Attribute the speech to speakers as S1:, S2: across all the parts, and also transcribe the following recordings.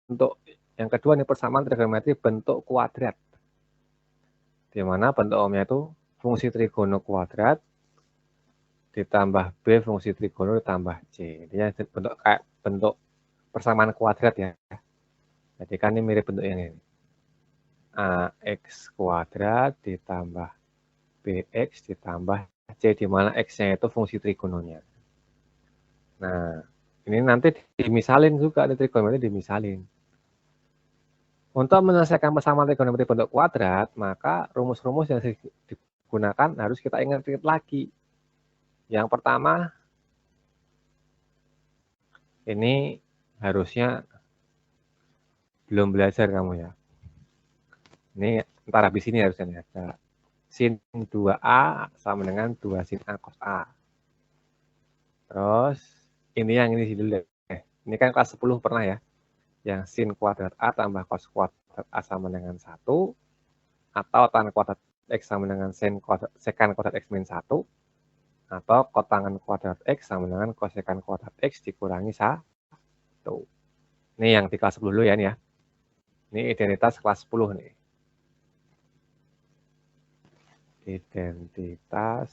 S1: bentuk yang kedua nih, persamaan trigonometri bentuk kuadrat. Di mana bentuk umumnya itu fungsi trigono kuadrat ditambah B fungsi trigono ditambah C. Intinya bentuk kayak bentuk persamaan kuadrat ya. Jadi kan ini mirip bentuk yang ini. AX kuadrat ditambah BX ditambah C, di mana X-nya itu fungsi trigononya. Nah, ini nanti dimisalin juga, ada trigonometri dimisalin. Untuk menyelesaikan persamaan trigonometri bentuk kuadrat, maka rumus-rumus yang digunakan harus kita ingat-ingat lagi. Yang pertama, ini harusnya belum belajar kamu ya. Ini ntar habis ini harusnya ada sin 2A sama dengan 2 sin A cos A. Terus ini yang ini dulu deh. Ini kan kelas 10 pernah ya. Yang sin kuadrat A tambah cos kuadrat A sama dengan 1. Atau tan kuadrat X sama dengan secant kuadrat X min 1. Atau kotangan kuadrat X sama dengan kosekan kuadrat X dikurangi 1. Ini yang di kelas 10 dulu ya. Ini ya. Ini identitas kelas 10 nih. Identitas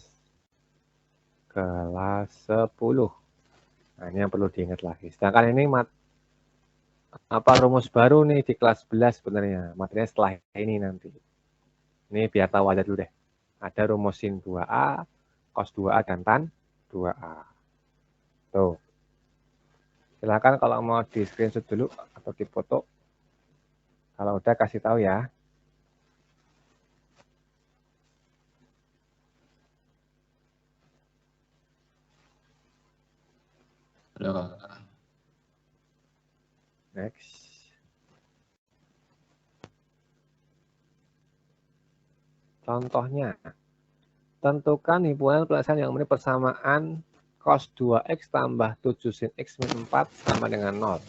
S1: kelas 10. Nah, ini yang perlu diingat lagi. Sedangkan ini rumus baru nih di kelas 11 sebenarnya. Materinya setelah ini nanti. Ini biar tahu aja dulu deh. Ada rumus sin 2A, cos 2A, dan tan 2A. Tuh. Silakan kalau mau di screenshot dulu atau di foto. Kalau udah kasih tahu ya. Next. Contohnya, tentukan himpunan penyelesaian yang memenuhi persamaan cos 2x tambah 7 sin x min 4 sama dengan 0.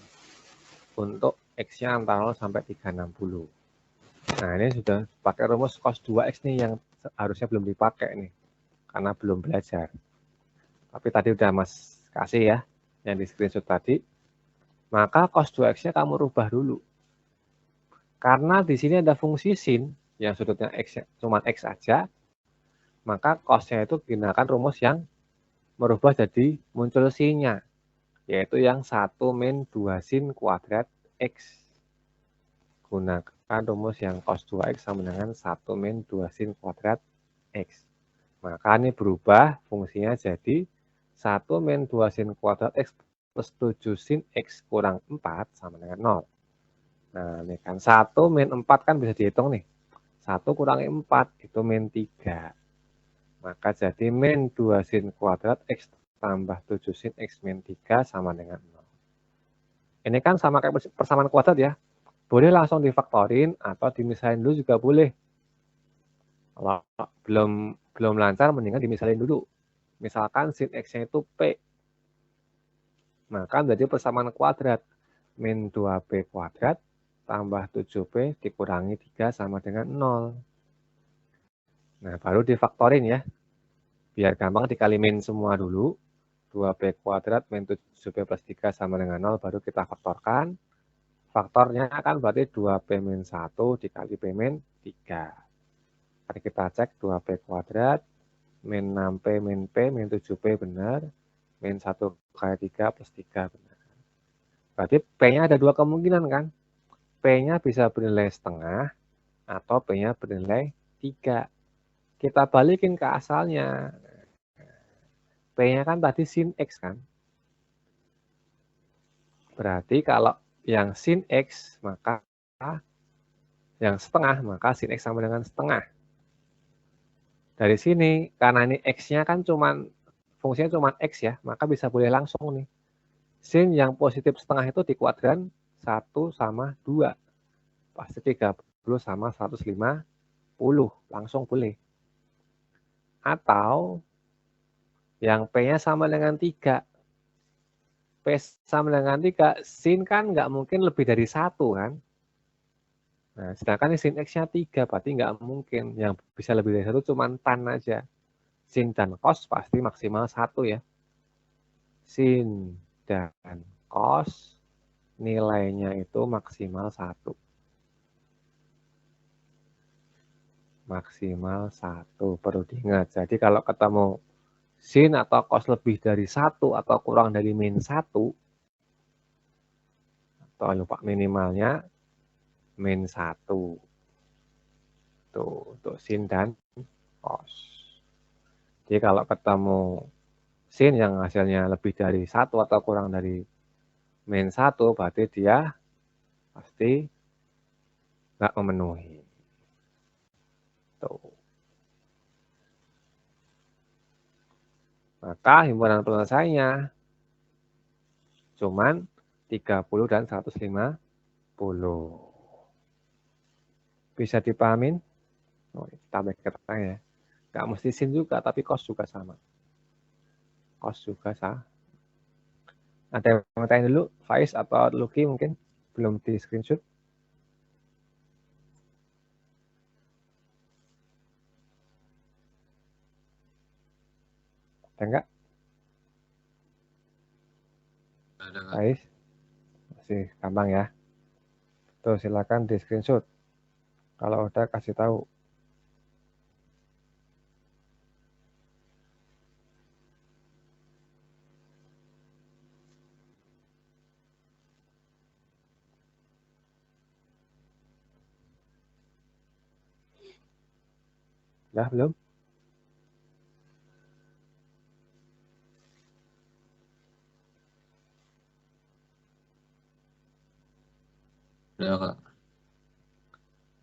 S1: Untuk x-nya antara 0 sampai 360. Nah, ini sudah pakai rumus cos 2x nih yang harusnya belum dipakai nih. Karena belum belajar. Tapi tadi udah Mas kasih ya, yang di screenshot tadi. Maka cos 2x-nya kamu rubah dulu. Karena di sini ada fungsi sin, yang sudutnya x cuma x aja, maka cos-nya itu gunakan rumus yang merubah jadi muncul sin-nya, yaitu yang 1 min 2 sin kuadrat x. Gunakan rumus yang cos 2x sama dengan 1 min 2 sin kuadrat x. Maka ini berubah fungsinya jadi 1 min 2 sin kuadrat x plus 7 sin x kurang 4 sama dengan 0. Nah, ini kan 1 min 4 kan bisa dihitung nih. 1 kurangi 4 itu min 3. Maka jadi min 2 sin kuadrat x tambah 7 sin x min 3 sama dengan 0. Ini kan sama kayak persamaan kuadrat ya. Boleh langsung difaktorin atau dimisalin dulu juga boleh. Kalau belum lancar, mendingan dimisalin dulu. Misalkan sin x-nya itu P. Maka menjadi persamaan kuadrat. Min 2P kuadrat tambah 7P dikurangi 3 sama dengan 0. Nah, baru difaktorin ya. Biar gampang dikali min semua dulu. 2P kuadrat min 7P plus 3 sama dengan 0, baru kita faktorkan. Faktornya akan berarti 2P min 1 dikali P min 3. Mari kita cek 2P kuadrat, min 6P min P, min 7P benar, min 1 kali 3 plus 3 benar. Berarti P-nya ada dua kemungkinan kan? P-nya bisa bernilai setengah, atau P-nya bernilai 3. Kita balikin ke asalnya. P-nya kan tadi sin X kan? Berarti kalau yang sin X, maka yang setengah, maka sin X sama dengan setengah. Dari sini, karena ini X-nya kan fungsinya cuma X ya, maka bisa boleh langsung nih. Sin yang positif setengah itu di kuadran 1 sama 2. Pasti 30 sama 150. Langsung boleh. Atau yang P-nya sama dengan 3. P sama dengan 3, sin kan nggak mungkin lebih dari 1 kan. Nah, sedangkan ini sin X-nya 3, berarti nggak mungkin. Yang bisa lebih dari 1 cuma tan aja. Sin dan cos pasti maksimal 1 ya. Sin dan cos nilainya itu maksimal 1. Maksimal 1, perlu diingat. Jadi kalau ketemu sin atau cos lebih dari 1 atau kurang dari min 1, atau lupa minimalnya min 1. Tuh, untuk sin dan cos. Jadi kalau ketemu sin yang hasilnya lebih dari 1 atau kurang dari min 1, berarti dia pasti nggak memenuhi. Tuh. Maka himpunan penyelesaiannya cuman 30 dan 150. Bisa dipahamin? Oh, tambah keterangan ya. Nggak mesti sin juga, tapi cos juga sama. Cos juga sama. Ada yang mau tanya dulu, Faiz atau Lucky mungkin? Belum di screenshot? Ada nggak?
S2: Ada nggak?
S1: Faiz? Masih gampang ya. Tuh, silakan di screenshot. Kalau udah kasih tahu. Udah belum?
S2: Udah, Kak.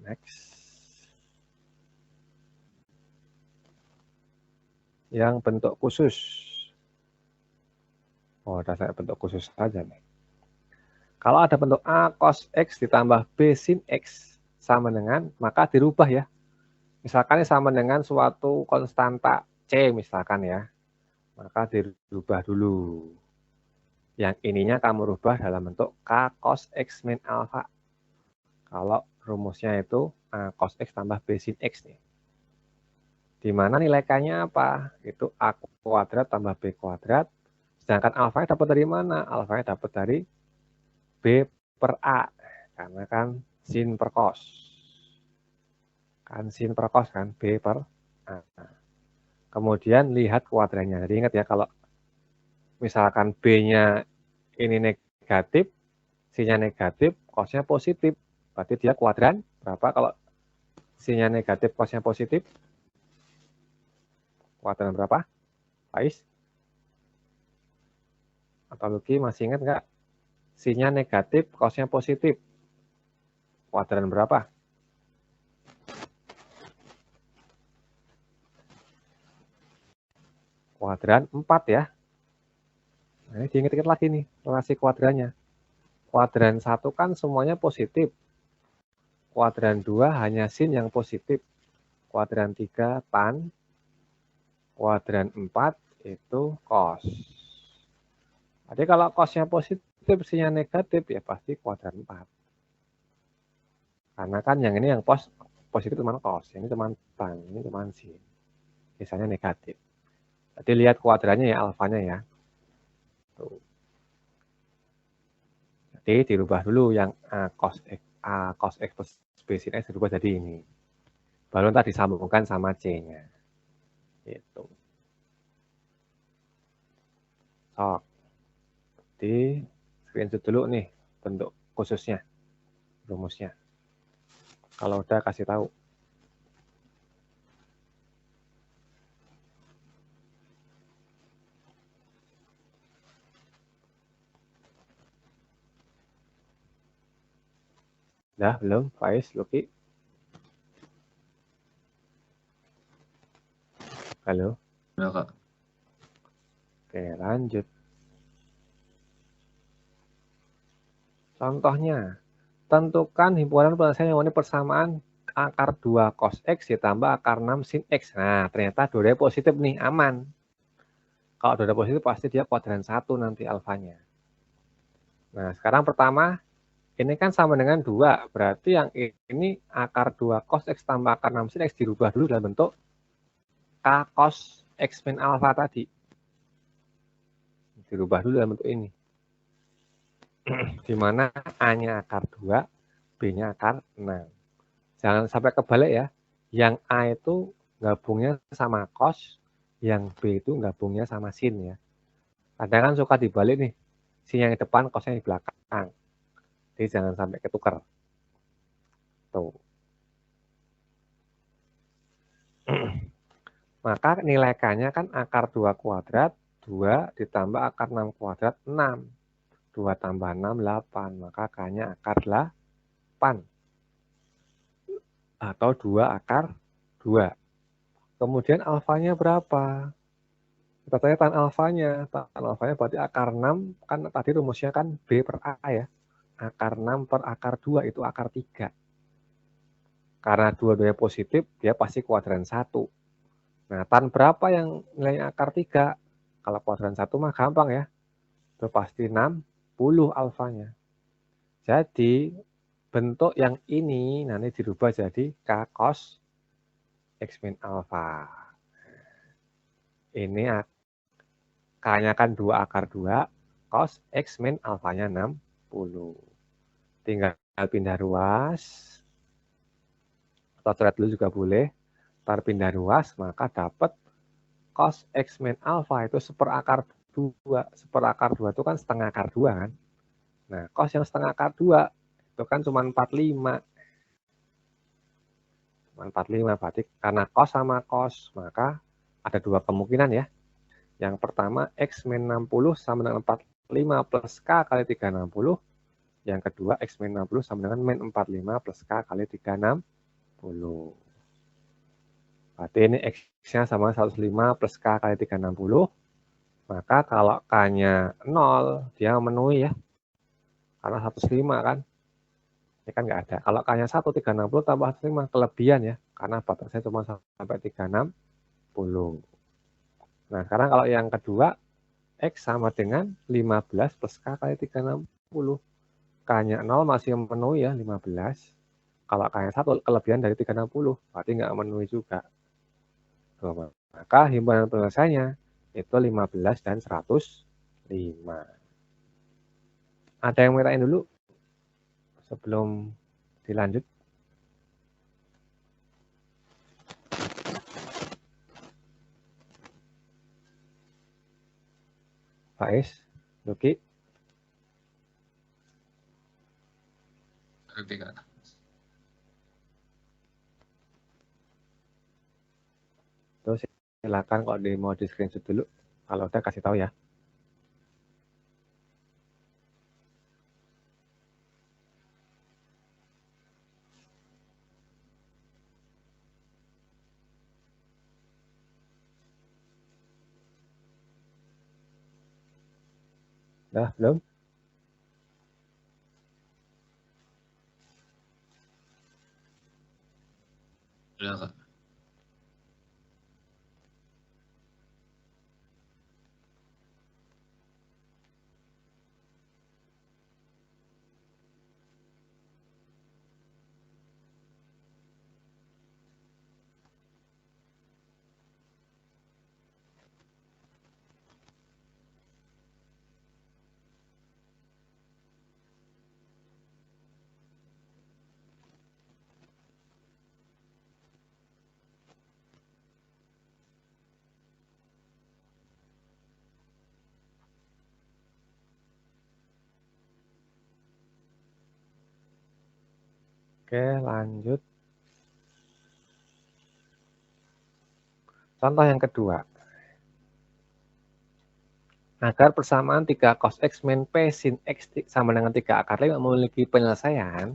S1: Next. Yang bentuk khusus. Oh, udah saya bentuk khusus saja nih. Kalau ada bentuk A cos X ditambah B sin X sama dengan, maka dirubah ya. Misalkan ini sama dengan suatu konstanta C misalkan ya. Maka dirubah dulu. Yang ininya kamu rubah dalam bentuk K cos X min alpha. Kalau rumusnya itu A cos X tambah B sin X nih. Di mana nilai K-nya apa? Itu A kuadrat tambah B kuadrat. Sedangkan alfanya dapat dari mana? Alfanya dapat dari B per A. Karena kan sin per cos. Kan sin per cos kan, B per A. Kemudian lihat kuadrannya. Jadi ingat ya, kalau misalkan B-nya ini negatif, C-nya negatif, cos-nya positif. Berarti dia kuadran berapa? Kalau C-nya negatif, cos-nya positif. Kuadran berapa? Faiz? Atau Lucky masih ingat nggak? C-nya negatif, cos-nya positif. Kuadran berapa? Kuadran 4 ya. Nah, ini diingat-ingat lagi nih, relasi kuadrannya. Kuadran 1 kan semuanya positif. Kuadran 2 hanya sin yang positif. Kuadran 3 tan. Kuadran 4 itu cos. Jadi kalau cosnya positif, sinnya negatif, ya pasti kuadran 4. Karena kan yang ini yang positif cuma cos, ini cuma tan, ini cuma sin. Misalnya negatif. Jadi lihat kuadrannya ya, alfanya ya. Tuh. Jadi dirubah dulu yang A cos X plus B sin X dirubah jadi ini. Baru ntar disambungkan sama C-nya. Itu. Sok. Di screenshot dulu nih bentuk khususnya, rumusnya. Kalau udah kasih tahu. Dah belum, Faiz, Lucky? Halo?
S2: Udah, Kak.
S1: Oke, lanjut. Contohnya, tentukan himpunan penyelesaian yang memiliki persamaan akar 2 cos X ditambah akar 6 sin X. Nah, ternyata dua-duanya positif nih, aman. Kalau dua-duanya positif, pasti dia kuadran 1 nanti alfanya. Nah, sekarang pertama, ini kan sama dengan 2. Berarti yang ini akar 2 cos X tambah akar 6 sin X dirubah dulu dalam bentuk K cos X min alpha tadi. Dirubah dulu dalam bentuk ini. Di mana A-nya akar 2, B-nya akar 6. Jangan sampai kebalik ya. Yang A itu gabungnya sama cos, yang B itu gabungnya sama sin ya. Kadang kan suka dibalik nih. Sin yang di depan, cosnya di belakang. Jadi jangan sampai ketukar. Tuh. Maka nilai K-nya kan akar 2 kuadrat, 2 ditambah akar 6 kuadrat, 6. 2 tambah 6, 8. Maka K-nya akar 8. Atau 2 akar 2. Kemudian alfanya berapa? Kita tanya tan alfanya. Tan alfanya berarti akar 6, kan tadi rumusnya kan B per A ya. Akar 6 per akar 2 itu akar 3. Karena dua-duanya positif, dia pasti kuadran 1. Nah, tan berapa yang nilainya akar 3? Kalau kuadran 1 mah gampang ya. Itu pasti 60 alfanya. Jadi, bentuk yang ini nanti dirubah jadi K cos X min alfa. Ini K-nya kan 2 akar 2, cos X min alfanya 60. Tinggal pindah ruas, atau coret dulu juga boleh. Ntar pindah ruas, maka dapat cos X min alfa itu seperakar 2. Seperakar 2 itu kan setengah akar 2 kan. Nah, cos yang setengah akar 2 itu kan cuma 45. Cuma 45, berarti karena cos sama cos, maka ada dua kemungkinan ya. Yang pertama, X min 60 sama dengan 45 plus K kali 360. Yang kedua, X min 60 sama dengan min 45 plus K kali 360. Berarti ini X-nya sama 105 plus K kali 360. Maka kalau K-nya 0, dia memenuhi ya. Karena 105 kan. Ini kan nggak ada. Kalau K-nya 1, 360 tambah 105, kelebihan ya. Karena batasnya cuma sampai 360. Nah, sekarang kalau yang kedua, X sama dengan 15 plus K kali 360. K-nya 0 masih memenuhi ya, 15. Kalau K-nya 1, kelebihan dari 360. Berarti nggak memenuhi juga. Maka himpunan penyelesaiannya itu 15 dan 105. Ada yang merayain dulu sebelum dilanjut? Faiz, Luki?
S2: Oke, Kak.
S1: Terus silakan kalau mau di screenshot dulu. Kalau udah kasih tahu ya. Udah, belum?
S2: Udah, Kak. Oke, lanjut. Contoh yang kedua. Agar persamaan 3 cos X min P sin X sama dengan 3 akar 5 memiliki penyelesaian.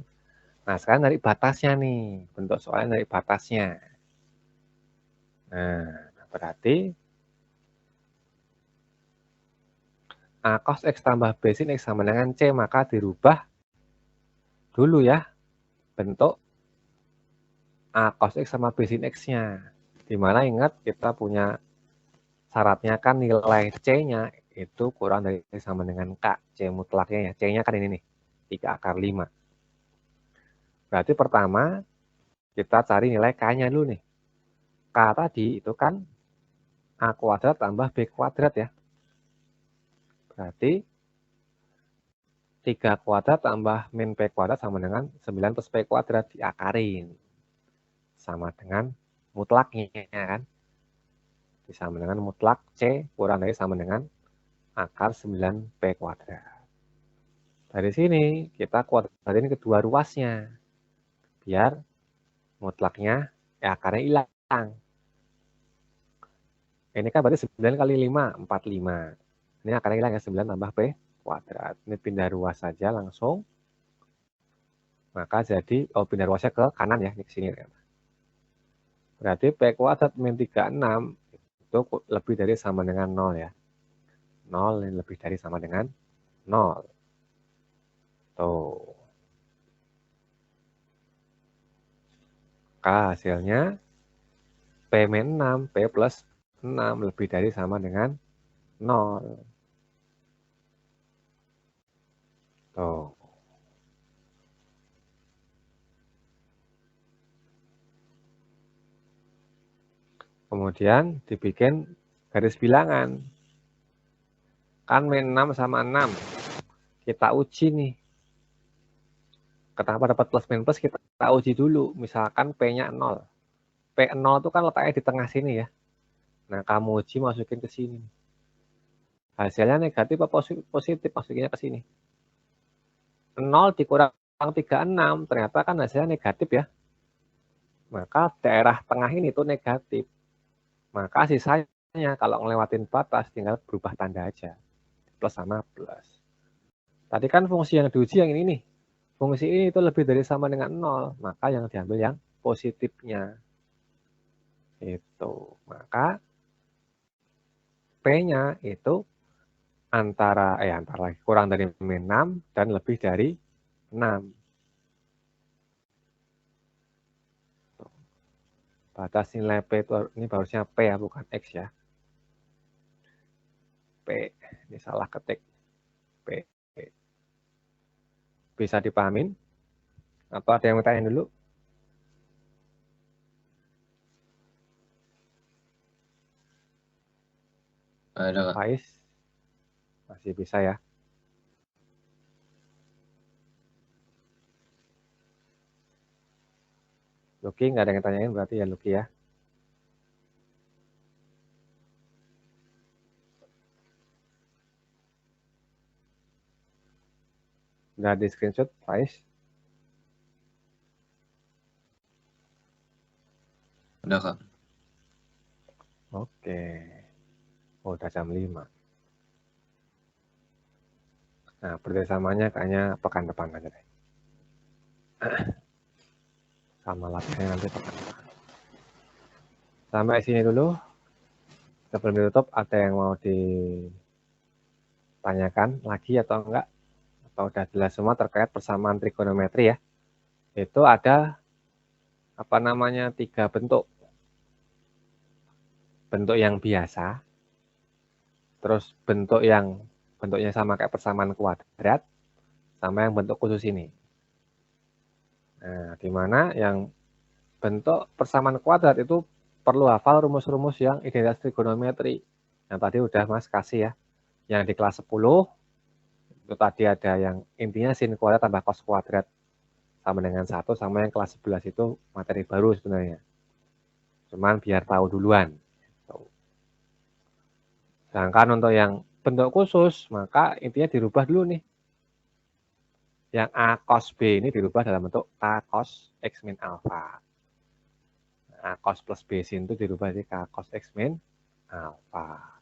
S2: Nah, sekarang dari batasnya nih. Bentuk soalnya dari batasnya. Nah, berarti A cos X tambah B sin X sama dengan C, maka dirubah dulu ya bentuk A cos X sama B sin X-nya. Dimana ingat kita punya syaratnya kan nilai C-nya itu kurang dari sama dengan K. C mutlaknya ya. C-nya kan ini nih, 3 akar 5. Berarti pertama kita cari nilai K-nya dulu nih. K tadi itu kan A kuadrat tambah B kuadrat ya. Berarti
S1: 3 kuadrat tambah min P kuadrat sama dengan 9 plus P kuadrat diakarin. Sama dengan mutlaknya kan. Sama dengan mutlak C kurang dari sama dengan akar 9 P kuadrat. Dari sini kita kuadratin kedua ruasnya. Biar mutlaknya akarnya hilang. Ini kan berarti 9 kali 5, 45. Ini akarnya hilang ya, 9 tambah P kuadrat. Ini pindah ruas saja langsung. Maka jadi, pindah ruasnya ke kanan ya, ini ke sini. Berarti P kuadrat min 36 itu lebih dari sama dengan 0 ya. 0 lebih dari sama dengan 0. Tuh. Maka hasilnya P min 6, P plus 6 lebih dari sama dengan 0. Tuh. Kemudian dibikin garis bilangan. Kan min 6 sama 6. Kita uji nih. Kenapa dapat plus min plus, kita uji dulu. Misalkan P-nya 0. P0 itu kan letaknya di tengah sini ya. Nah, kamu uji masukin ke sini. Hasilnya negatif apa positif, masukinnya ke sini. 0 dikurang 36, ternyata kan hasilnya negatif ya. Maka daerah tengah ini tuh negatif. Maka sisanya kalau ngelewatin batas tinggal berubah tanda aja. Plus sama plus. Tadi kan fungsi yang diuji yang ini nih. Fungsi ini itu lebih dari sama dengan 0. Maka yang diambil yang positifnya. Itu. Maka P-nya itu antara lagi kurang dari min 6 dan lebih dari 6. Batas nilai P itu ini harusnya P ya, bukan X ya. P, ini salah ketik. P. Bisa dipahamin? Atau ada yang bertanya dulu?
S3: Ada, Kak.
S1: Faiz? Masih bisa ya? Luki, nggak ada yang tanyain berarti ya Luki ya? Udah di screenshot, Faiz?
S3: Udah, Kak.
S1: Oke. Oh, udah jam 5. Nah, kerjasamanya kayaknya pekan depan aja deh. Sama latihannya nanti pekan depan. Sampai sini dulu. Sebelum ditutup, ada yang mau ditanyakan lagi atau enggak? Atau udah jelas semua terkait persamaan trigonometri ya? Itu ada 3 bentuk. Bentuk yang biasa, terus bentuknya sama kayak persamaan kuadrat, sama yang bentuk khusus ini. Nah, di mana yang bentuk persamaan kuadrat itu perlu hafal rumus-rumus yang identitas trigonometri. Yang tadi udah Mas kasih ya. Yang di kelas 10, itu tadi ada yang intinya sin kuadrat tambah cos kuadrat sama dengan 1, sama yang kelas 11 itu materi baru sebenarnya. Cuman biar tahu duluan. Sedangkan untuk yang bentuk khusus, maka intinya dirubah dulu nih. Yang A cos B ini dirubah dalam bentuk K cos X min alpha. A cos plus B sin itu dirubah jadi K cos X min alpha.